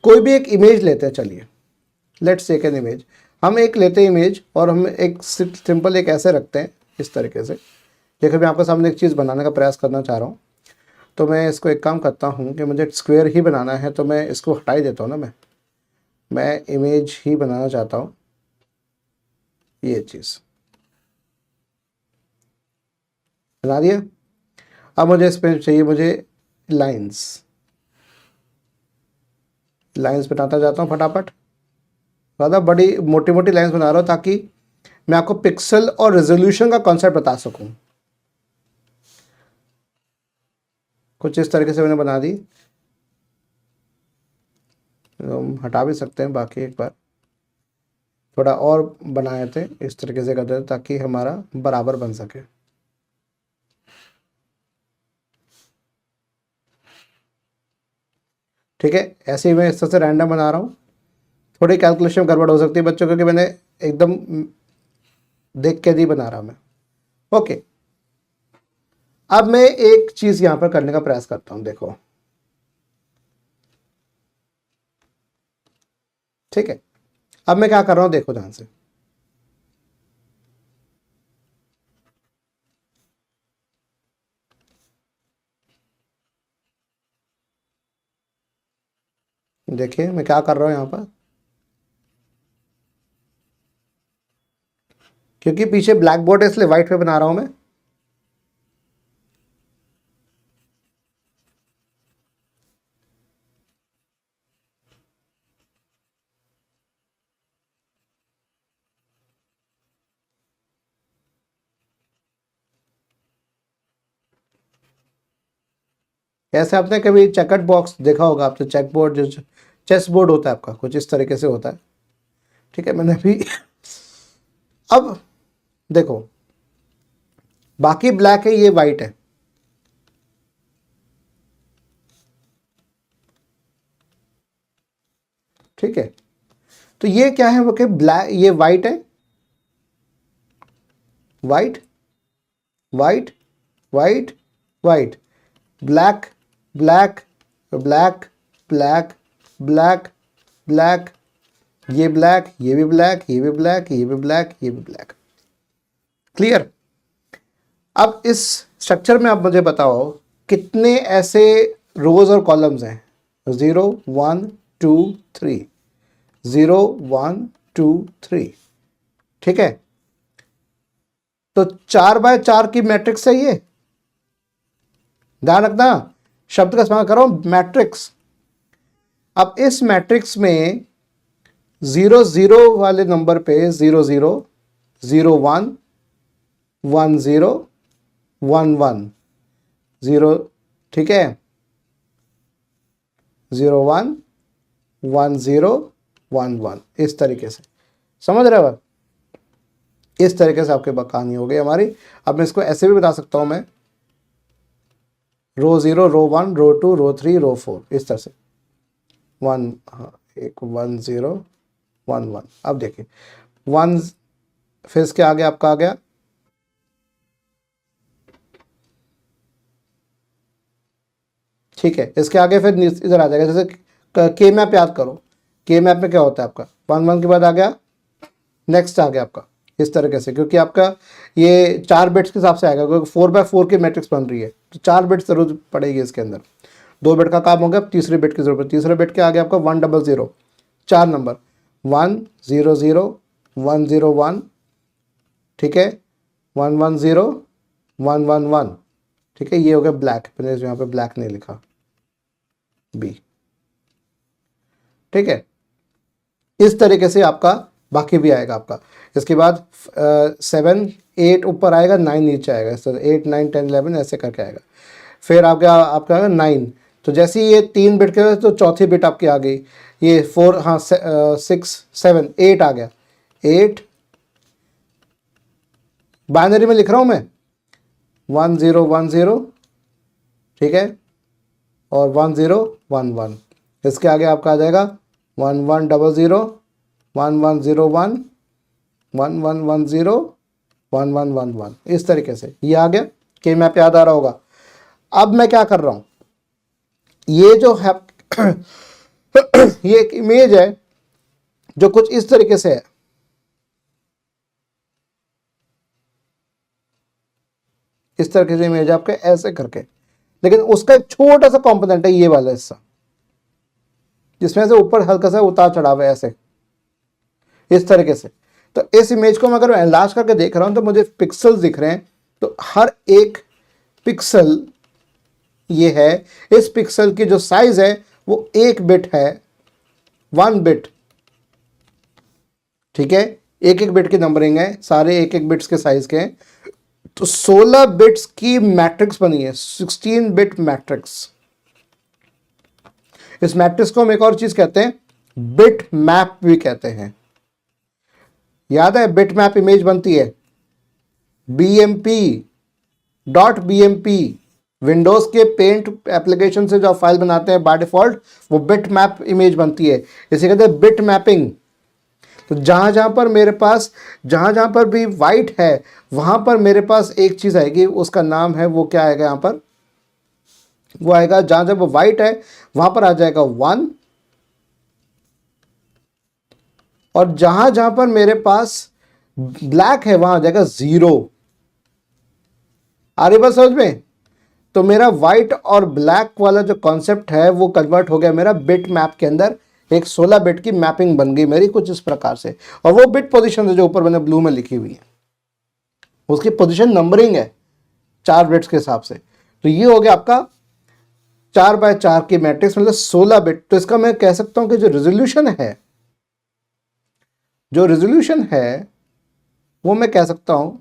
कोई भी एक इमेज लेते हैं, चलिए लेट्स टेक एन इमेज। हम एक लेते हैं इमेज और हम एक सिंपल एक ऐसे रखते हैं इस तरीके से। देखिए मैं आपके सामने एक चीज़ बनाने का प्रयास करना चाह रहा हूँ, तो मैं इसको एक काम करता हूँ कि मुझे स्क्वायर ही बनाना है, तो मैं इसको हटा ही देता हूँ ना। मैं इमेज ही बनाना चाहता हूँ, ये चीज़ बना दिया। अब मुझे इस पर चाहिए मुझे लाइंस बनाता जाता हूँ फटाफट। ज़्यादा बड़ी मोटी मोटी लाइंस बना रहा हूँ ताकि मैं आपको पिक्सल और रेजोल्यूशन का कॉन्सेप्ट बता सकूँ। कुछ इस तरीके से मैंने बना दी, हम हटा भी सकते हैं बाकी, एक बार थोड़ा और बनाए थे इस तरीके से करते ताकि हमारा बराबर बन सके। ठीक है, ऐसे ही मैं इस तरह से रैंडम बना रहा हूँ। थोड़ी कैलकुलेशन गड़बड़ हो सकती है बच्चों, क्योंकि मैंने एकदम देख के नहीं बना रहा मैं। ओके, अब मैं एक चीज़ यहाँ पर करने का प्रयास करता हूँ, देखो ठीक है। अब मैं क्या कर रहा हूँ, देखो ध्यान से। देखिए मैं क्या कर रहा हूँ यहाँ पर, क्योंकि पीछे ब्लैक बोर्ड है इसलिए व्हाइट पे बना रहा हूँ मैं। ऐसे आपने कभी चेकर्ड बॉक्स देखा होगा, आपने चेक बोर्ड जो चेस बोर्ड होता है आपका, कुछ इस तरीके से होता है। ठीक है, मैंने अभी अब देखो बाकी ब्लैक है, ये वाइट है। ठीक है, तो ये क्या है वो कि ब्लैक, ये वाइट है, white white white white, black black black black black black, ये ब्लैक, ये भी ब्लैक, ये भी ब्लैक, ये भी ब्लैक, ये भी ब्लैक। क्लियर? अब इस स्ट्रक्चर में आप मुझे बताओ कितने ऐसे रोज और कॉलम्स हैं। 0 1 2 3, 0 1 2 3। ठीक है, तो 4x4 की मैट्रिक्स है ये, ध्यान रखना शब्द का इस्तेमाल करो, मैट्रिक्स। अब इस मैट्रिक्स में 0 0 वाले नंबर पे 0 0 0 1 1 0 1 1 0, ठीक है, 0 1 1 0 1 1, इस तरीके से समझ रहे हो? इस तरीके से आपकी कहानी हो गई हमारी। अब मैं इसको ऐसे भी बता सकता हूं मैं, रो 0 रो 1 रो 2 रो 3 रो 4, इस तरह से 1, हाँ एक 1 0 1 1। अब देखिए 1, फिर इसके आगे आपका आ गया, ठीक है, इसके आगे फिर इधर आ जाएगा। जैसे के मैप याद करो, के मैप में क्या होता है आपका 1 1 के बाद आ गया, नेक्स्ट आ गया आपका, इस तरीके से, क्योंकि आपका ये 4 बिट्स के हिसाब से आएगा, क्योंकि 4x4 की मैट्रिक्स बन रही है, तो 4 बिट्स जरूर पड़ेगी इसके अंदर। 2 बिट का काम हो गया, तीसरे बिट की जरूरत, तीसरे बिट के आगे आपका 1 0 0, 4 नंबर 1 0 0 1 0 1, ठीक है, 1 1 0 1 1 1, ठीक है, ये हो गया ब्लैक, मैंने यहाँ पे ब्लैक नहीं लिखा, बी। ठीक है, इस तरीके से आपका बाकी भी आएगा आपका। इसके बाद 7 8 ऊपर आएगा, 9 नीचे आएगा, इस तरह 8 9 10 11 ऐसे करके आएगा। फिर आपका आएगा 9, तो जैसे ही ये 3 बिट के तो चौथी बिट आपकी आ गई, ये 4, हाँ 6 7 8 आ गया, 8 बाइनरी में लिख रहा हूँ मैं 1 0 1 0, ठीक है, और 1 0 1 1। इसके आगे आपका आ जाएगा 1 1 0 0 1 1 0 1 1 1 1 0 1 1 1 1, इस तरीके से ये आ गया। कि मैप याद आ रहा होगा। अब मैं क्या कर रहा हूं, ये जो है ये एक इमेज है जो कुछ इस तरीके से है, इस तरीके से इमेज आपके ऐसे करके, लेकिन उसका एक छोटा सा कंपोनेंट है ये वाला हिस्सा, जिसमें से ऊपर हल्का सा उतार चढ़ाव है ऐसे, इस तरीके से। तो इस इमेज को मैं अगर एनलार्ज करके देख रहा हूं तो मुझे पिक्सल्स दिख रहे हैं। तो हर एक पिक्सल ये है, इस पिक्सल की जो साइज है वो 1 बिट है, 1 बिट, ठीक है। एक एक बिट की नंबरिंग है, सारे एक एक बिट्स के साइज के हैं। तो 16 बिट्स की मैट्रिक्स बनी है, 16 बिट मैट्रिक्स। इस मैट्रिक्स को हम एक और चीज कहते हैं, बिट मैप भी कहते हैं। याद है बिट मैप इमेज बनती है बीएमपी डॉट बीएमपी, विंडोज के पेंट एप्लीकेशन से जो फाइल बनाते हैं बाय डिफॉल्ट, वो बिट मैप इमेज बनती है, इसे कहते हैं बिट मैपिंग। तो जहां जहां पर मेरे पास, जहां जहां पर भी वाइट है वहां पर मेरे पास एक चीज आएगी, उसका नाम है, वो क्या आएगा यहां पर, वो आएगा, जहां जब वाइट है वहां पर आ जाएगा 1, और जहां जहां पर मेरे पास ब्लैक है वहां आ जाएगा 0। आ रही बात समझ में? तो मेरा व्हाइट और ब्लैक वाला जो कॉन्सेप्ट है वो कन्वर्ट हो गया मेरा बिट मैप के अंदर, एक 16 बिट की मैपिंग बन गई मेरी कुछ इस प्रकार से। और वो बिट पोजीशन है जो ऊपर मैंने ब्लू में लिखी हुई है, उसकी पोजीशन नंबरिंग है 4 बिट्स के हिसाब से। तो ये हो गया आपका 4x4 की मैट्रिक्स, मतलब 16 बिट। तो इसका मैं कह सकता हूं कि जो रेजोल्यूशन है, जो रेजोल्यूशन है वो मैं कह सकता हूं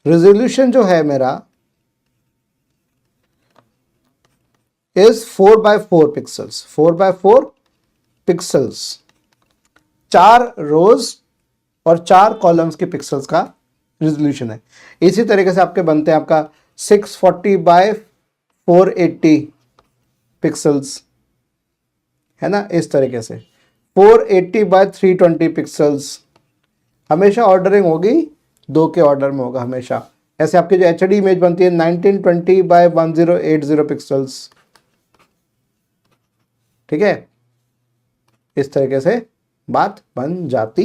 रेजोल्यूशन जो है मेरा is 4x4 pixels, 4x4 pixels, 4 रोज और 4 कॉलम्स के पिक्सल्स का रेजोल्यूशन है। इसी तरीके से आपके बनते हैं आपका 640x480 पिक्सल्स, है ना, इस तरीके से 480x320 पिक्सल्स। हमेशा ऑर्डरिंग होगी 2 के ऑर्डर में होगा हमेशा। ऐसे आपकी जो एचडी इमेज बनती है 1920x1080 पिक्सल्स, ठीक है, इस तरीके से बात बन जाती